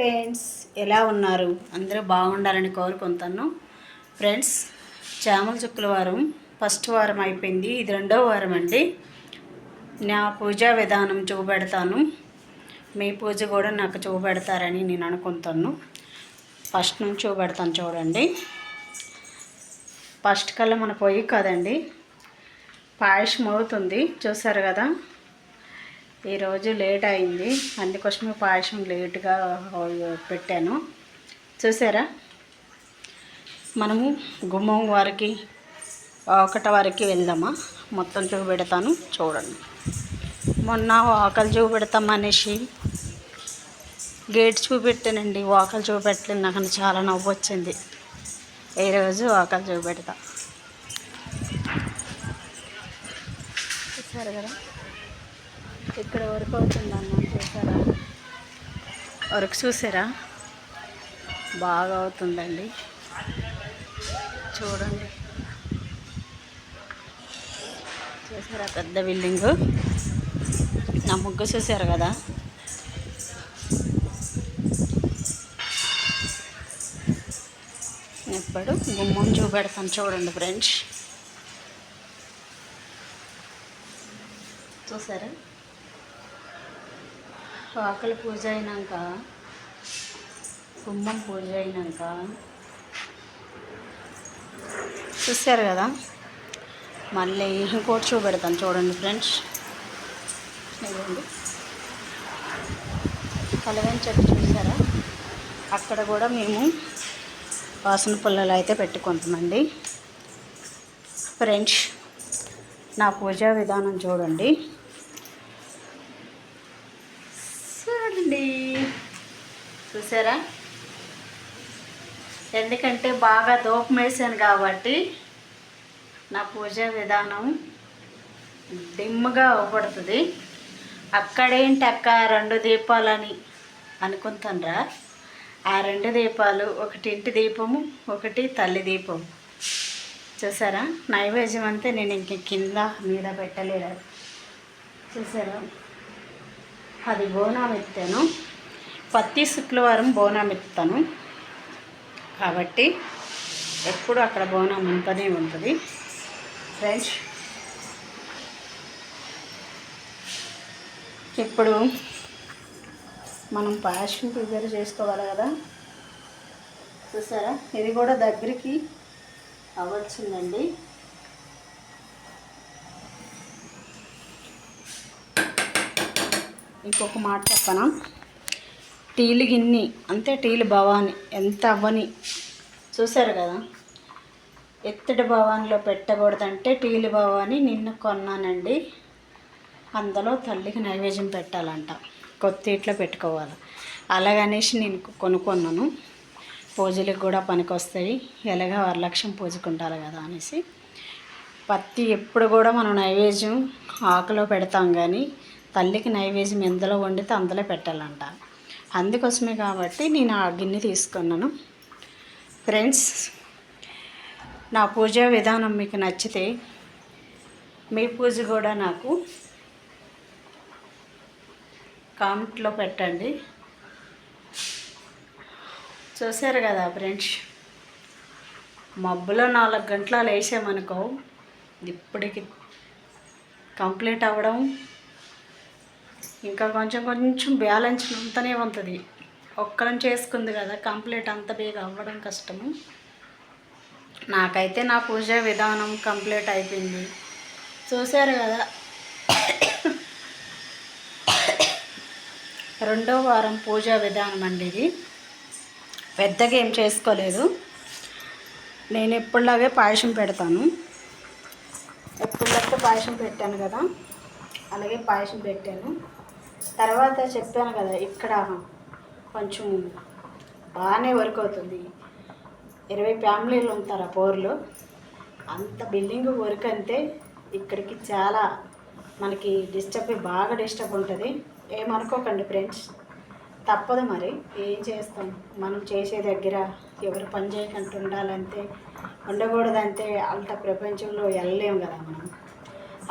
Friends, ఎలా ఉన్నారు? అందరూ బాగుండాలని కోరుకుంటాను. ఫ్రెండ్స్, చామల చుక్కల వారం ఫస్ట్ వారం అయిపోయింది. ఇది రెండవ వారం అండి. నా పూజా విధానం చూపెడతాను. మీ పూజ కూడా నాకు చూపెడతారని నేను అనుకుంటాను. ఫస్ట్ నుంచి చూపెడతాను చూడండి. ఫస్ట్ కల్లా మన పొయ్యి కదండి, పాయసం అవుతుంది. చూసారు కదా, ఈరోజు లేట్ అయింది, అందుకోసమే పాయసం లేట్గా పెట్టాను. చూసారా, మనము గుమ్మం వారికి ఒకటి వరకు వెళ్దామా? మొత్తం చూపెడతాను చూడండి. మొన్న వాకలు చూపెడతామనేసి గేట్ చూపెట్టానండి, వాకలు చూపెట్టలేదు. నాకు చాలా నవ్వు వచ్చింది. ఈరోజు వాకలు చూపెడతా. చూసారు కదా, ఇక్కడ వర్క్ అవుతుందన్న. చూసారా, వర్క్ చూసారా, బాగా అవుతుందండి. చూడండి, చూసారా పెద్ద బిల్డింగు. నా ముగ్గు చూసారు కదా. ఇప్పుడు గుమ్మం చూపెడతాను చూడండి ఫ్రెండ్స్. చూసారా, ఆకలి పూజ అయినాక, గుమ్మం పూజ అయినాక చూసారు కదా, మళ్ళీ ఇంకోటి చూపెడతాను చూడండి ఫ్రెండ్స్. ఇవ్వండి, కలవని చెట్టు చూసారా, అక్కడ కూడా మేము వాసన పుల్లలు అయితే పెట్టుకుంటామండి. ఫ్రెండ్స్, నా పూజా విధానం చూడండి. చూసారా, ఎందుకంటే బాగా దూపం వేసాను కాబట్టి నా పూజా విధానం డిమ్గా అవ్వబడుతుంది. అక్కడేంటి అక్క 2 దీపాలని అనుకుంటాన్రా? ఆ 2 దీపాలు, ఒకటి ఇంటి దీపము, ఒకటి తల్లి దీపం. చూసారా, నైవేద్యం అంతే నేను ఇంక కింద మీద పెట్టలేదు. చూసారా, అది బోనం ఎత్తాను. ప్రతి శుక్రవారం బోనం ఎత్తాను కాబట్టి ఎప్పుడు అక్కడ బోనం ఉంటూనే ఉంటుంది. ఫ్రెండ్స్, ఇప్పుడు మనం పాయసం ప్రిపేర్ చేసుకోవాలి కదా. చూసారా, ఇది కూడా దగ్గరికి అవ్వచ్చిందండి. ఇంకొక మాట చెప్పనా, టీలు గిన్ని అంతే, టీలు భవాని ఎంత అవ్వని. చూసారు కదా, ఎత్తడి భవానిలో పెట్టకూడదంటే టీలు భవాని నిన్న కొన్నానండి. అందులో తల్లికి నైవేద్యం పెట్టాలంట, కొత్త ఇట్లో పెట్టుకోవాలి. అలాగనేసి నేను కొనుక్కున్నాను. పూజలకు కూడా పనికొస్తాయి, ఎలాగా వరలక్ష్మి పూజకుంటారు కదా అనేసి. పత్తి ఎప్పుడు కూడా మనం నైవేద్యం ఆకులో పెడతాం, కానీ తల్లికి నైవేద్యం ఎందులో వండితే అందులో పెట్టాలంట. అందుకోసమే కాబట్టి నేను ఆ గిన్నె తీసుకున్నాను. ఫ్రెండ్స్, నా పూజా విధానం మీకు నచ్చితే మీ పూజ కూడా నాకు కామెంట్లో పెట్టండి. చూసారు కదా ఫ్రెండ్స్, మబ్బులో 4 గంటలు వేసామనుకో, ఇప్పటికి కంప్లీట్ అవ్వడం ఇంకా కొంచెం కొంచెం బ్యాలెన్స్ ఉంటూనే ఉంటుంది. ఒక్కరం చేసుకుంది కదా, కంప్లీట్ అంత బేగా అవ్వడం కష్టము. నాకైతే నా పూజా విధానం కంప్లీట్ అయిపోయింది. చూసారు కదా, 2వ వారం పూజా విధానం అండి ఇది. పెద్దగా ఏం చేసుకోలేదు. నేను ఎప్పుడులాగే పాయసం పెడతాను. ఎప్పుడులాగే పాయసం పెట్టాను కదా, అలాగే పాయసం పెట్టాను. తర్వాత చెప్పాను కదా, ఇక్కడ కొంచెం బాగానే వర్క్ అవుతుంది. 20 ఫ్యామిలీలు ఉంటారు ఆ పోరులో. అంత బిల్డింగ్ వర్క్ అంతే. ఇక్కడికి చాలా మనకి బాగా డిస్టర్బ్ ఉంటుంది. ఏమనుకోకండి ఫ్రెండ్స్, తప్పదు మరి, ఏం చేస్తాం. మనం చేసే దగ్గర ఎవరు పని చేయకుండా ఉండాలంటే, ఉండకూడదంటే అంత ప్రపంచంలో వెళ్ళలేము కదా మనం.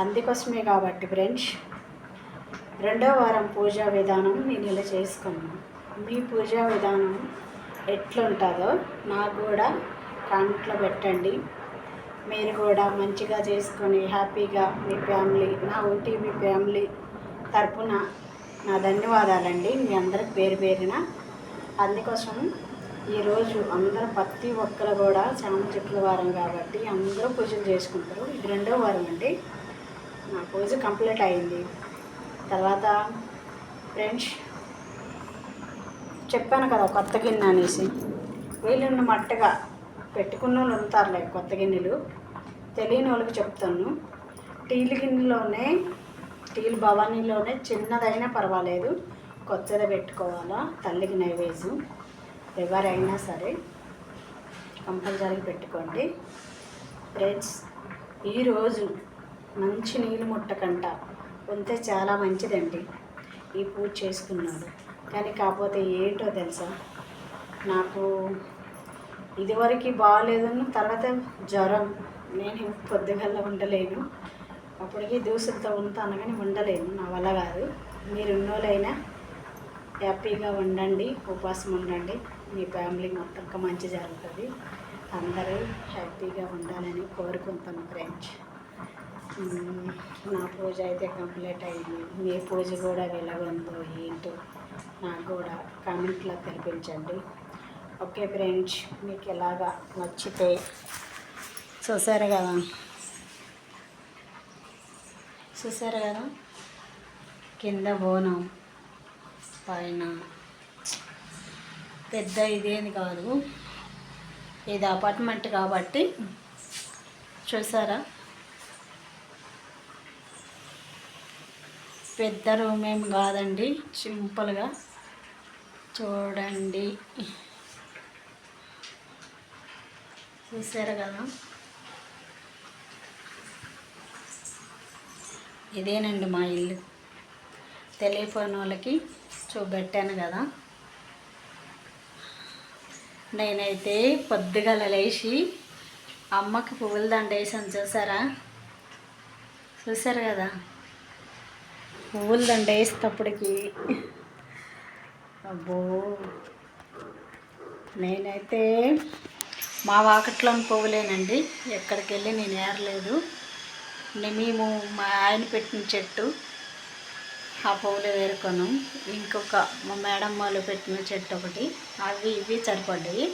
అందుకోసమే కాబట్టి ఫ్రెండ్స్, 2వ వారం పూజా విధానం నేను ఇలా చేసుకున్నాను. మీ పూజా విధానం ఎట్లుంటుందో నాకు కూడా కామెంట్లో పెట్టండి. మీరు కూడా మంచిగా చేసుకొని హ్యాపీగా మీ ఫ్యామిలీ, నా ఓటీవీ ఫ్యామిలీ తరపున నా ధన్యవాదాలండి. మీ అందరికి పేరు పేరిన. అందుకోసం ఈరోజు అందరూ ప్రతి ఒక్కరు కూడా చామ చెట్ల వారం కాబట్టి అందరూ పూజలు చేసుకుంటారు. ఇది 2వ వారం అండి. నా పూజ కంప్లీట్ అయింది. తర్వాత ఫ్రెండ్స్ చెప్పాను కదా కొత్త గిన్నె అనేసి, వీళ్ళని మట్టగా పెట్టుకున్న వాళ్ళు ఉంటారులే కొత్త గిన్నెలు, తెలియని వాళ్ళకి చెప్తాను. టీలు గిన్నెలోనే, టీలు భవానీలోనే చిన్నదైనా పర్వాలేదు కొత్తది పెట్టుకోవాలా. తల్లికి నైవేద్యం ఎవరైనా సరే కంపల్సరీ పెట్టుకోండి. ఫ్రెండ్స్ ఈరోజు మంచి నీళ్ళు ముట్టకంట ఉంటే చాలా మంచిదండి ఈ పూజ చేసుకున్నాడు. కానీ కాకపోతే ఏంటో తెలుసా, నాకు ఇదివరకు బాగాలేదను, తర్వాత జ్వరం. నేను పొద్దుగల్లా ఉండలేను, అప్పటికి దూసులతో ఉంటాను కానీ ఉండలేను, నా వల్ల కాదు. మీరు ఉన్నోళ్ళైనా హ్యాపీగా ఉండండి, ఉపవాసం ఉండండి. మీ ఫ్యామిలీ మొత్తం మంచి జరుగుతుంది. అందరూ హ్యాపీగా ఉండాలని కోరుకుంటాను ఫ్రెండ్స్. నా పూజ అయితే కంప్లీట్ అయింది. మీ పూజ కూడా ఎలాగుందో ఏంటో నాకు కూడా కామెంట్లో తెలిపించండి. ఓకే ఫ్రెండ్స్, మీకు ఎలాగా నచ్చితే చూసారు కదా, కింద బోనం పైన పెద్ద ఇదేది కాదు, ఇది అపార్ట్మెంట్ కాబట్టి చూసారా, పెద్ద రూమ్ ఏం కాదండి, సింపుల్గా చూడండి. చూసారు కదా, ఇదేనండి మా ఇల్లు. తెలియపోయిన వాళ్ళకి చూపెట్టాను కదా. నేనైతే పొద్దుగల లేచి అమ్మకి పువ్వుల దండ వేసాను. చూసారు కదా, పువ్వుల దండ వేసేటప్పటికి అబ్బో, నేనైతే మా వాకట్లోని పువ్వులేనండి, ఎక్కడికి వెళ్ళి నేను ఏరలేదు. మేము మా ఆయన పెట్టిన చెట్టు ఆ పువ్వులు వేరుకొను, ఇంకొక మా మేడం వాళ్ళు పెట్టిన చెట్టు ఒకటి, అవి ఇవి సరిపడ్డాయి.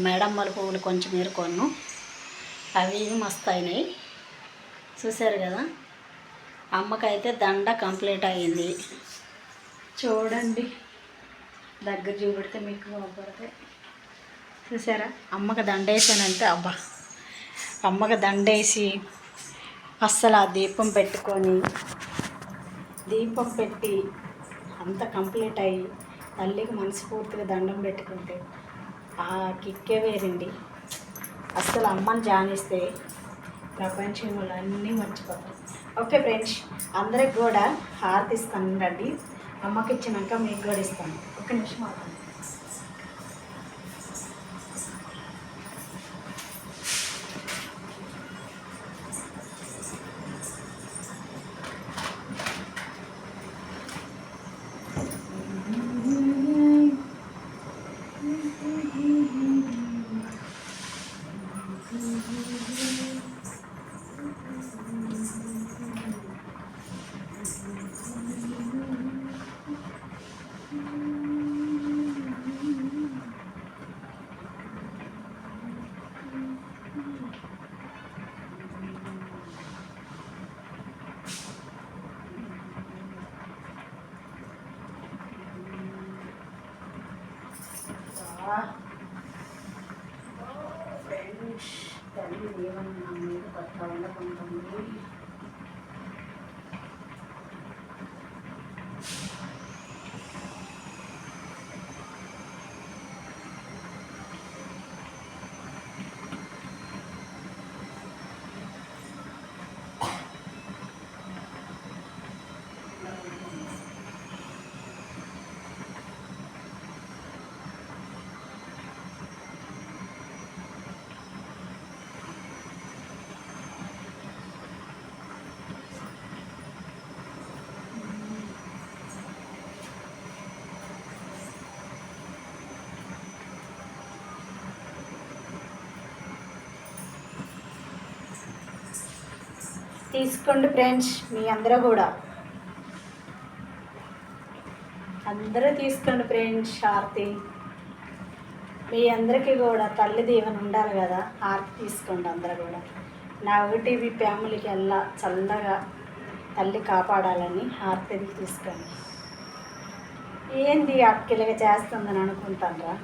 మేడం వాళ్ళ పువ్వులు కొంచెం వేరుకొను, అవి ఇవి మస్తు అయినాయి. చూసారు కదా, అమ్మకైతే దండ కంప్లీట్ అయ్యింది. చూడండి, దగ్గర చూపెడితే మీకు బాగుపడతాయి. చూసారా, అమ్మకి దండ వేసానంటే అబ్బా, అమ్మకి దండేసి అస్సలు ఆ దీపం పెట్టుకొని, దీపం పెట్టి అంత కంప్లీట్ అయ్యి తల్లికి మనస్ఫూర్తిగా దండం పెట్టుకుంటే ఆ కిక్కే వేరండి. అస్సలు అమ్మని ధ్యానిస్తే ప్రపంచంలో అన్నీ మర్చిపోతాం. ఓకే ఫ్రెండ్స్, అందరికి కూడా హారతి ఇస్తాను రండి. అమ్మకి ఇచ్చినాక మీకు కూడా ఇస్తాను. ఒక నిమిషం అవుతుంది. ఫ్రెండ్స్, తల్లి ఏమన్నా మీద కొత్త ఉండకుంటుంది. తీసుకోండి ఫ్రెండ్స్, మీ అందరూ కూడా అందరూ తీసుకోండి ఫ్రెండ్స్ హారతి. మీ అందరికీ కూడా తల్లి దీవెన ఉండాలి కదా, హారతి తీసుకోండి అందరూ కూడా. నా ఓటీవీ ఫ్యామిలీకి ఎలా చల్లగా తల్లి కాపాడాలని హారతి తీసుకోండి. ఏంది అక్కలుగా చేస్తుందని అనుకుంటారా?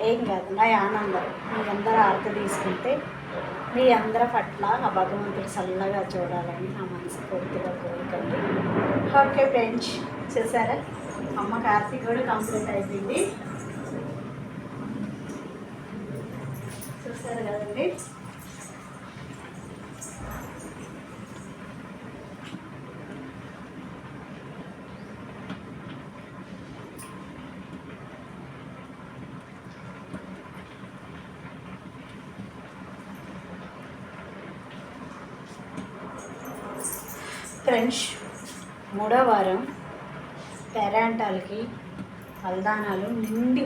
ఏం కాదు, నా ఆనందం. మీ అందరూ హారతి తీసుకుంటే మీ అందరి పట్ల ఆ భగవంతుడు చల్లగా చూడాలని నా మనసు పూర్తిగా కోరుకండి. ఓకే ఫ్రెండ్స్, చూసారా అమ్మ హారతి కూడా కంప్లీట్ అయిపోయింది. చూసారు కదండి. ఫ్రెండ్స్, 3వ వారం పేరెంటాలకి ఫలదానాలు నిండి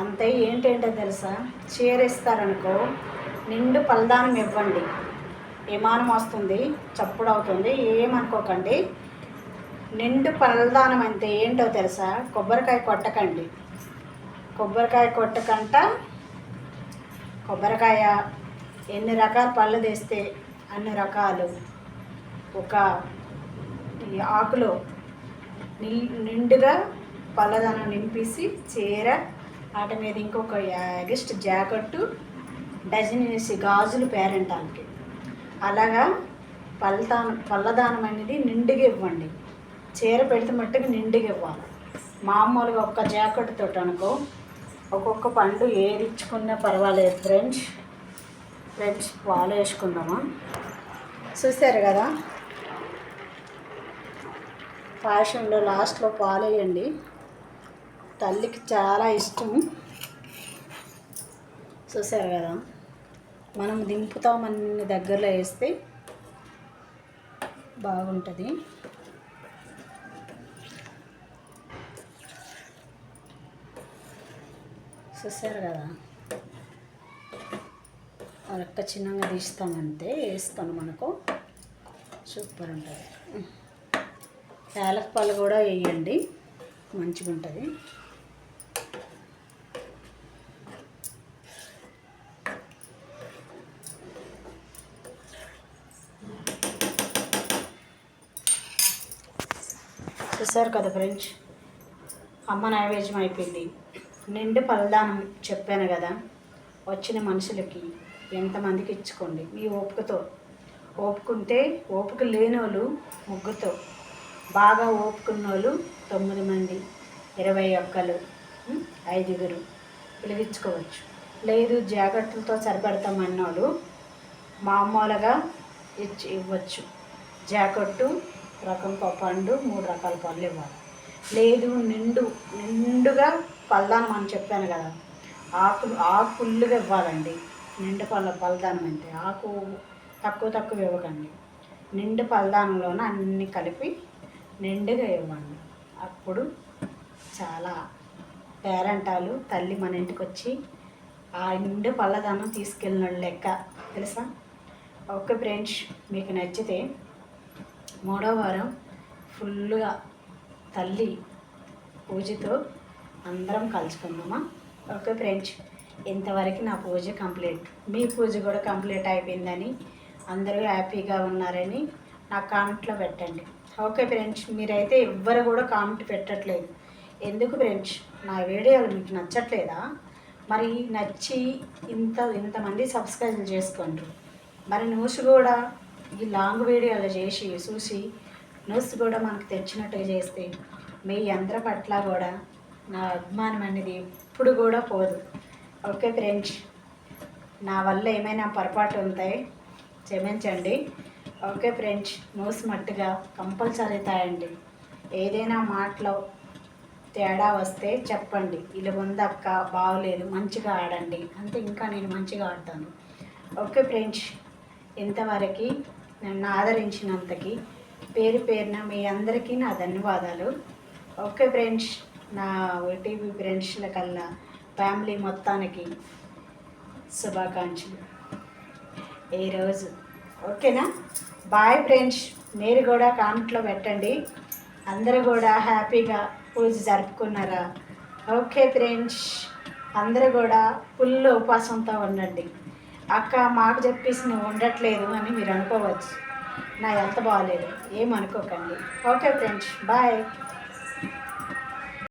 అంతే. ఏంటంటో తెలుసా, చీరిస్తారనుకో నిండు ఫలదానం ఇవ్వండి. విమానం వస్తుంది, చప్పుడు అవుతుంది, ఏమనుకోకండి. నిండు ఫలదానం అంతే. ఏంటో తెలుసా, కొబ్బరికాయ కొట్టకండి. కొబ్బరికాయ కొట్టకంట. కొబ్బరికాయ ఎన్ని రకాల పళ్ళు తెస్తే అన్ని రకాలు ఒక ఆకులో నిండుగా పళ్ళదానం నింపేసి చీర, వాటి మీద ఇంకొక ఎగస్ట్ జాకెట్టు, డజన్ వేసి గాజులు పేరెంటానికి. అలాగా పళ్ళదానం అనేది నిండుగా ఇవ్వండి. చీర పెడితే మట్టుకు నిండుగా ఇవ్వాలి. మామూలుగా ఒక్క జాకెట్ తోటి అనుకో, ఒక్కొక్క పండు ఏది ఇచ్చుకున్నా పర్వాలేదు. ఫ్రెండ్స్ పాలు వేసుకుందామా? చూసారు కదా, పాయసంలో లాస్ట్లో పాలు వేయండి. తల్లికి చాలా ఇష్టం. చూసారు కదా, మనం దింపుతామన్ని దగ్గరలో వేస్తే బాగుంటుంది. చూసారు కదా, అదొక్క చిన్నగా తీస్తామంటే వేసుకొని మనకు సూపర్ ఉంటుంది. యాలక్కాయలు కూడా వేయండి, మంచిగా ఉంటుంది. చూసారు కదా ఫ్రెండ్స్, అమ్మ నైవేద్యం అయిపోయింది. నిండు ఫలదానం చెప్పాను కదా, వచ్చిన మనుషులకి ఎంతమందికి ఇచ్చుకోండి మీ ఓపికతో. ఓపుకుంటే ఓపిక లేని వాళ్ళు ముగ్గుతో, బాగా ఓపుకున్న వాళ్ళు 9 మంది, 21, 5 పిలిపించుకోవచ్చు. లేదు జాగ్రత్తలతో సరిపెడతామన్నోళ్ళు మామూలుగా ఇవ్వచ్చు. జాకెట్టు రకం పండు 3 రకాల పళ్ళు ఇవ్వాలి. లేదు నిండుగా పల్దానం అని చెప్పాను కదా, ఆకు ఫుల్లుగా ఇవ్వాలండి. నిండు పలదానం అంటే ఆకు తక్కువ ఇవ్వకండి. నిండు పలదానంలోనే అన్నీ కలిపి నిండుగా ఇవ్వండి. అప్పుడు చాలా పేరెంటాలు తల్లి మన ఇంటికి వచ్చి ఆ నిండు పళ్ళదానం తీసుకెళ్ళిన లెక్క, తెలుసా? ఓకే ఫ్రెండ్స్, మీకు నచ్చితే 3వ వారం ఫుల్గా తల్లి పూజతో అందరం కలుసుకుందామా? ఓకే ఫ్రెండ్స్, ఇంతవరకు నా పూజ కంప్లీట్. మీ పూజ కూడా కంప్లీట్ అయిపోయిందని, అందరూ హ్యాపీగా ఉన్నారని నా కామెంట్లో పెట్టండి. ఓకే ఫ్రెండ్స్, మీరైతే ఎవ్వరు కూడా కామెంట్ పెట్టట్లేదు. ఎందుకు ఫ్రెండ్స్? నా వీడియోలు మీకు నచ్చట్లేదా? మరి నచ్చి ఇంతమంది సబ్స్క్రైబ్ చేసుకోండి. మరి న్యూస్ కూడా ఈ లాంగ్ వీడియోలు చూసి న్యూస్ కూడా మనకు తెచ్చినట్టుగా చేస్తే మీ అందరి పట్ల కూడా నా అభిమానం అనేది ఎప్పుడు కూడా పోదు. ఓకే ఫ్రెండ్స్, నా వల్ల ఏమైనా పొరపాటు ఉంటాయి క్షమించండి. ఓకే ఫ్రెండ్స్, న్యూస్ మట్టుగా కంపల్సరీ తాయండి. ఏదైనా మాటలో తేడా వస్తే చెప్పండి, ఇలా ఉందక్క బాగోలేదు, మంచిగా ఆడండి అంతే. ఇంకా నేను మంచిగా ఆడతాను. ఓకే ఫ్రెండ్స్, ఇంతవరకు నన్ను ఆదరించినంతకి పేరున మీ అందరికీ నా ధన్యవాదాలు. ఓకే ఫ్రెండ్స్, నా ఓటీవీ ఫ్రెండ్స్ల కల్లా ఫ్యామిలీ మొత్తానికి శుభాకాంక్షలు. ఈరోజు ఓకేనా? Bye friends. మీరు కూడా కామెంట్లో పెట్టండి, అందరూ కూడా హ్యాపీగా పూజ జరుపుకున్నారా? ఓకే ఫ్రెండ్స్, అందరూ కూడా ఫుల్ ఉపవాసంతో ఉండండి. అక్క మాకు చెప్పేసి నువ్వు ఉండట్లేదు అని మీరు అనుకోవచ్చు, నా హెల్త్ బాగాలేదు, ఏమనుకోకండి. Okay friends, bye.